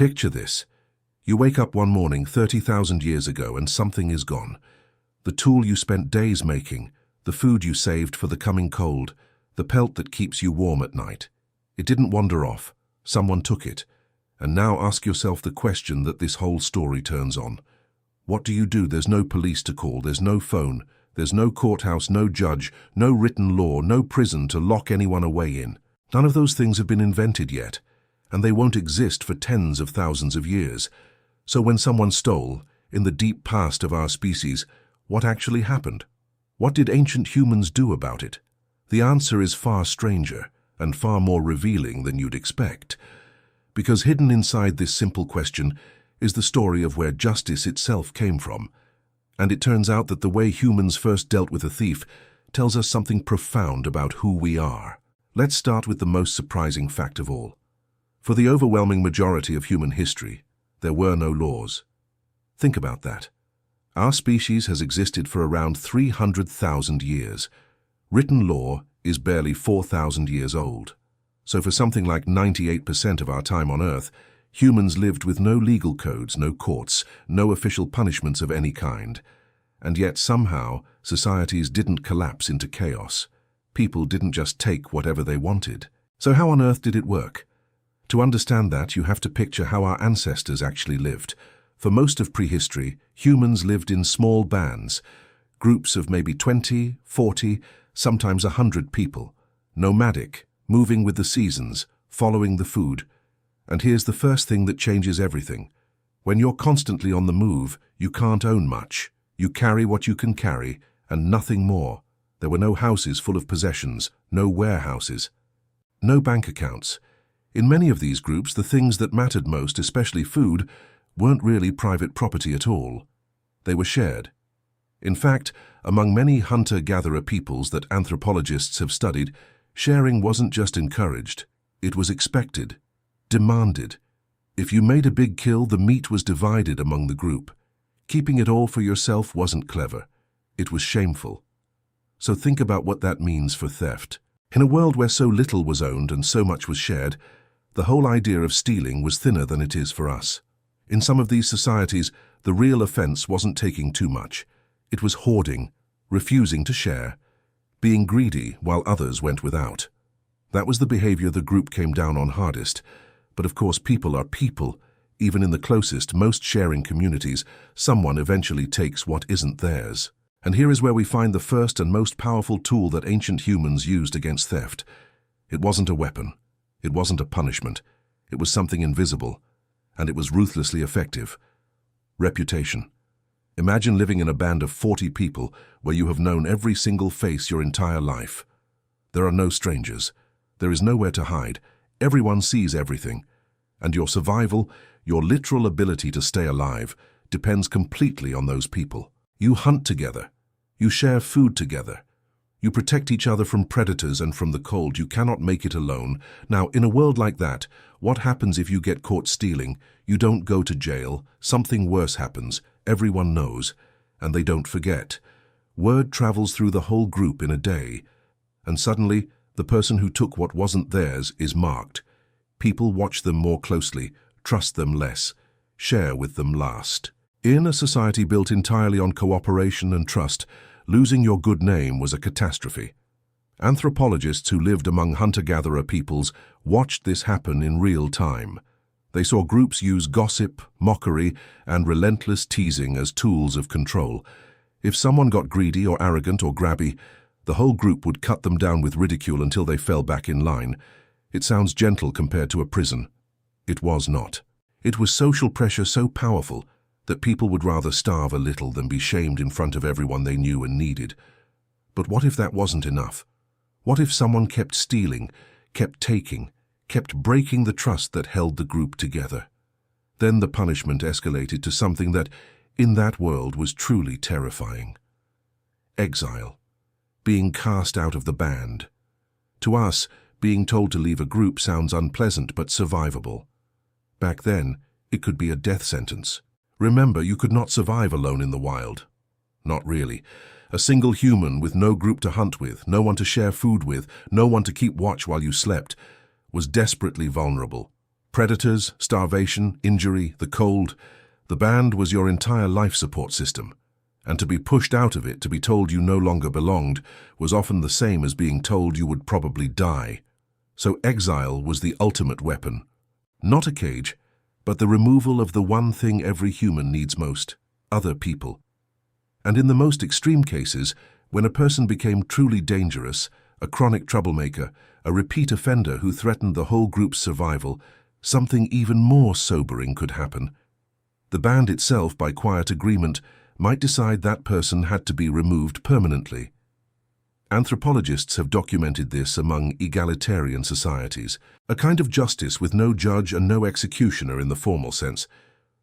Picture this. You wake up one morning 30,000 years ago and something is gone. The tool you spent days making, the food you saved for the coming cold, the pelt that keeps you warm at night. It didn't wander off. Someone took it. And now ask yourself the question that this whole story turns on. What do you do? There's no police to call, there's no phone, there's no courthouse, no judge, no written law, no prison to lock anyone away in. None of those things have been invented yet, and they won't exist for tens of thousands of years. So when someone stole, in the deep past of our species, what actually happened? What did ancient humans do about it? The answer is far stranger and far more revealing than you'd expect. Because hidden inside this simple question is the story of where justice itself came from. And it turns out that the way humans first dealt with a thief tells us something profound about who we are. Let's start with the most surprising fact of all. For the overwhelming majority of human history, there were no laws. Think about that. Our species has existed for around 300,000 years. Written law is barely 4,000 years old. So for something like 98% of our time on Earth, humans lived with no legal codes, no courts, no official punishments of any kind. And yet somehow, societies didn't collapse into chaos. People didn't just take whatever they wanted. So how on earth did it work? To understand that, you have to picture how our ancestors actually lived. For most of prehistory, humans lived in small bands, groups of maybe 20, 40, sometimes 100 people, nomadic, moving with the seasons, following the food. And here's the first thing that changes everything. When you're constantly on the move, you can't own much. You carry what you can carry, and nothing more. There were no houses full of possessions, no warehouses, no bank accounts. In many of these groups, the things that mattered most, especially food, weren't really private property at all. They were shared. In fact, among many hunter-gatherer peoples that anthropologists have studied, sharing wasn't just encouraged, it was expected, demanded. If you made a big kill, the meat was divided among the group. Keeping it all for yourself wasn't clever. It was shameful. So think about what that means for theft. In a world where so little was owned and so much was shared, the whole idea of stealing was thinner than it is for us. In some of these societies, the real offense wasn't taking too much. It was hoarding, refusing to share, being greedy while others went without. That was the behavior the group came down on hardest. But of course, people are people. Even in the closest, most sharing communities, someone eventually takes what isn't theirs. And here is where we find the first and most powerful tool that ancient humans used against theft. It wasn't a weapon. It wasn't a punishment. It was something invisible. And it was ruthlessly effective. Reputation. Imagine living in a band of 40 people where you have known every single face your entire life. There are no strangers. There is nowhere to hide. Everyone sees everything. And your survival, your literal ability to stay alive, depends completely on those people. You hunt together. You share food together. You protect each other from predators and from the cold. You cannot make it alone. Now, in a world like that, what happens if you get caught stealing? You don't go to jail. Something worse happens. Everyone knows, and they don't forget. Word travels through the whole group in a day, and suddenly, the person who took what wasn't theirs is marked. People watch them more closely, trust them less, share with them last. In a society built entirely on cooperation and trust, losing your good name was a catastrophe. Anthropologists who lived among hunter-gatherer peoples watched this happen in real time. They saw groups use gossip, mockery, and relentless teasing as tools of control. If someone got greedy or arrogant or grabby, the whole group would cut them down with ridicule until they fell back in line. It sounds gentle compared to a prison. It was not. It was social pressure so powerful that people would rather starve a little than be shamed in front of everyone they knew and needed. But what if that wasn't enough? What if someone kept stealing, kept taking, kept breaking the trust that held the group together? Then the punishment escalated to something that, in that world, was truly terrifying. Exile. Being cast out of the band. To us, being told to leave a group sounds unpleasant but survivable. Back then, it could be a death sentence. Remember, you could not survive alone in the wild. Not really. A single human with no group to hunt with, no one to share food with, no one to keep watch while you slept, was desperately vulnerable. Predators, starvation, injury, the cold. The band was your entire life support system. And to be pushed out of it, to be told you no longer belonged, was often the same as being told you would probably die. So exile was the ultimate weapon. Not a cage, but the removal of the one thing every human needs most: other people. And in the most extreme cases, when a person became truly dangerous, a chronic troublemaker, a repeat offender who threatened the whole group's survival, something even more sobering could happen. The band itself, by quiet agreement, might decide that person had to be removed permanently. Anthropologists have documented this among egalitarian societies, a kind of justice with no judge and no executioner in the formal sense,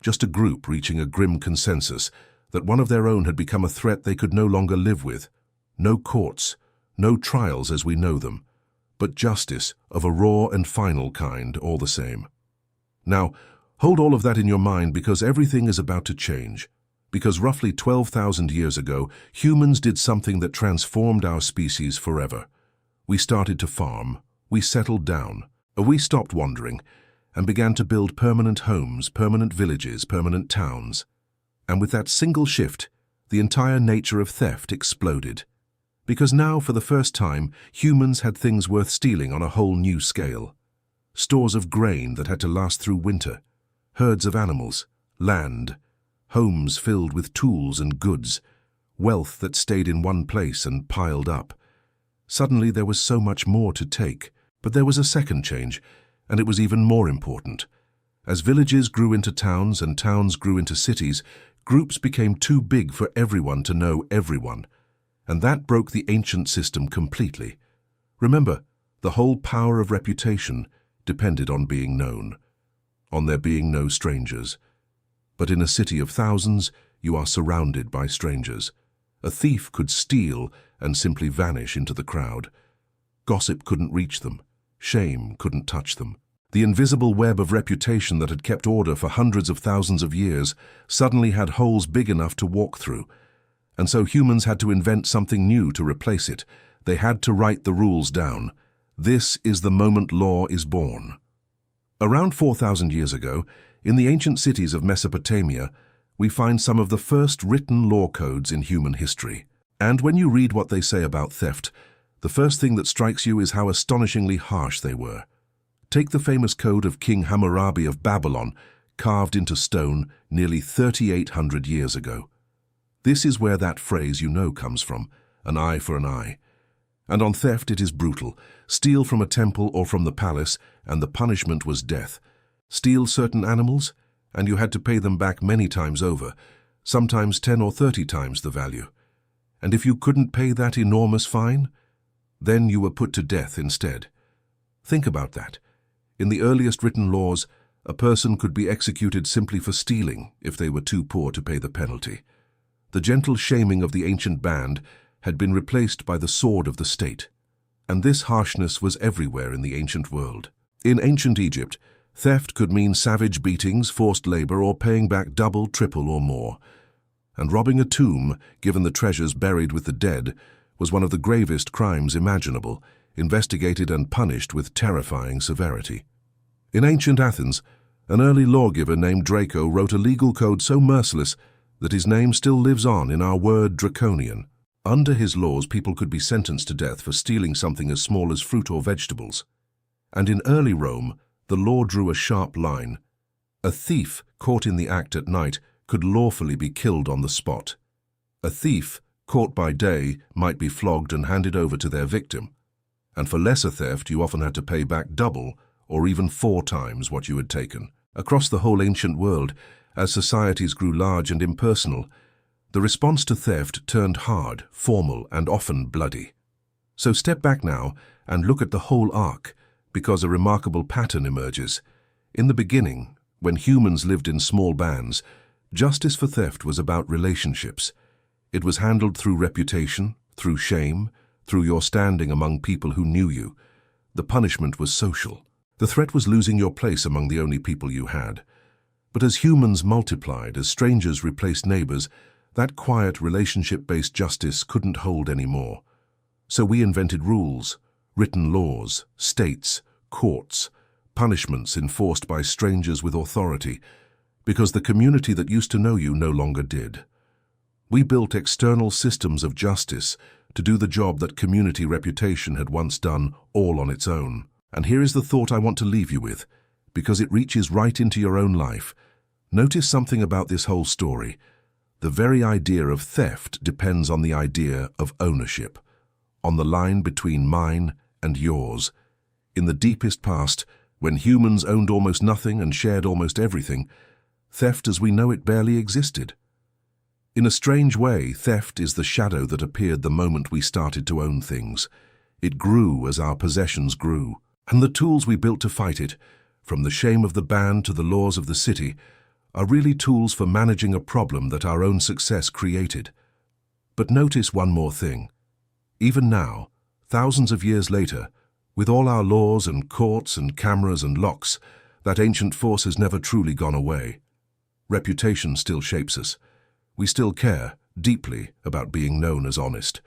just a group reaching a grim consensus that one of their own had become a threat they could no longer live with. No courts, no trials as we know them, but justice of a raw and final kind all the same. Now, hold all of that in your mind, because everything is about to change. Because roughly 12,000 years ago, humans did something that transformed our species forever. We started to farm, we settled down, we stopped wandering, and began to build permanent homes, permanent villages, permanent towns. And with that single shift, the entire nature of theft exploded. Because now, for the first time, humans had things worth stealing on a whole new scale. Stores of grain that had to last through winter, herds of animals, land, homes filled with tools and goods, wealth that stayed in one place and piled up. Suddenly there was so much more to take, but there was a second change, and it was even more important. As villages grew into towns and towns grew into cities, groups became too big for everyone to know everyone, and that broke the ancient system completely. Remember, the whole power of reputation depended on being known, on there being no strangers. But in a city of thousands, you are surrounded by strangers. A thief could steal and simply vanish into the crowd. Gossip couldn't reach them. Shame couldn't touch them. The invisible web of reputation that had kept order for hundreds of thousands of years suddenly had holes big enough to walk through. And so humans had to invent something new to replace it. They had to write the rules down. This is the moment law is born. Around 4,000 years ago, in the ancient cities of Mesopotamia, we find some of the first written law codes in human history. And when you read what they say about theft, the first thing that strikes you is how astonishingly harsh they were. Take the famous code of King Hammurabi of Babylon, carved into stone nearly 3,800 years ago. This is where that phrase you know comes from, an eye for an eye. And on theft it is brutal. Steal from a temple or from the palace, and the punishment was death. Steal certain animals, and you had to pay them back many times over, sometimes 10 or 30 times the value. And if you couldn't pay that enormous fine, then you were put to death instead. Think about that. In the earliest written laws, a person could be executed simply for stealing if they were too poor to pay the penalty. The gentle shaming of the ancient band had been replaced by the sword of the state. And this harshness was everywhere in the ancient world. In ancient Egypt, theft could mean savage beatings, forced labor, or paying back double, triple, or more. And robbing a tomb, given the treasures buried with the dead, was one of the gravest crimes imaginable, investigated and punished with terrifying severity. In ancient Athens, an early lawgiver named Draco wrote a legal code so merciless that his name still lives on in our word draconian. Under his laws, people could be sentenced to death for stealing something as small as fruit or vegetables. And in early Rome, the law drew a sharp line. A thief caught in the act at night could lawfully be killed on the spot. A thief caught by day might be flogged and handed over to their victim. And for lesser theft, you often had to pay back double or even 4 times what you had taken. Across the whole ancient world, as societies grew large and impersonal, the response to theft turned hard, formal, and often bloody. So step back now and look at the whole arc, because a remarkable pattern emerges. In the beginning, when humans lived in small bands, justice for theft was about relationships. It was handled through reputation, through shame, through your standing among people who knew you. The punishment was social. The threat was losing your place among the only people you had. But as humans multiplied, as strangers replaced neighbors, that quiet relationship-based justice couldn't hold anymore. So we invented rules, written laws, states, courts, punishments enforced by strangers with authority, because the community that used to know you no longer did. We built external systems of justice to do the job that community reputation had once done all on its own. And here is the thought I want to leave you with, because it reaches right into your own life. Notice something about this whole story. The very idea of theft depends on the idea of ownership, on the line between mine and yours. In the deepest past, when humans owned almost nothing and shared almost everything, theft as we know it barely existed. In a strange way, theft is the shadow that appeared the moment we started to own things. It grew as our possessions grew, and the tools we built to fight it, from the shame of the band to the laws of the city, are really tools for managing a problem that our own success created. But notice one more thing. Even now, thousands of years later, with all our laws and courts and cameras and locks, that ancient force has never truly gone away. Reputation still shapes us. We still care deeply about being known as honest.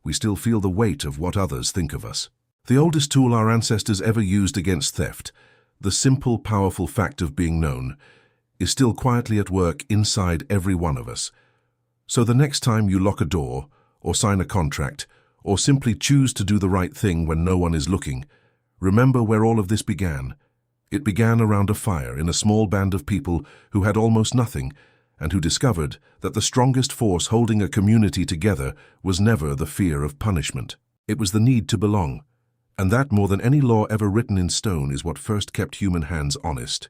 We still feel the weight of what others think of us. The oldest tool our ancestors ever used against theft, the simple, powerful fact of being known, is still quietly at work inside every one of us. So the next time you lock a door, or sign a contract, or simply choose to do the right thing when no one is looking, remember where all of this began. It began around a fire in a small band of people who had almost nothing, and who discovered that the strongest force holding a community together was never the fear of punishment. It was the need to belong. And that, more than any law ever written in stone, is what first kept human hands honest.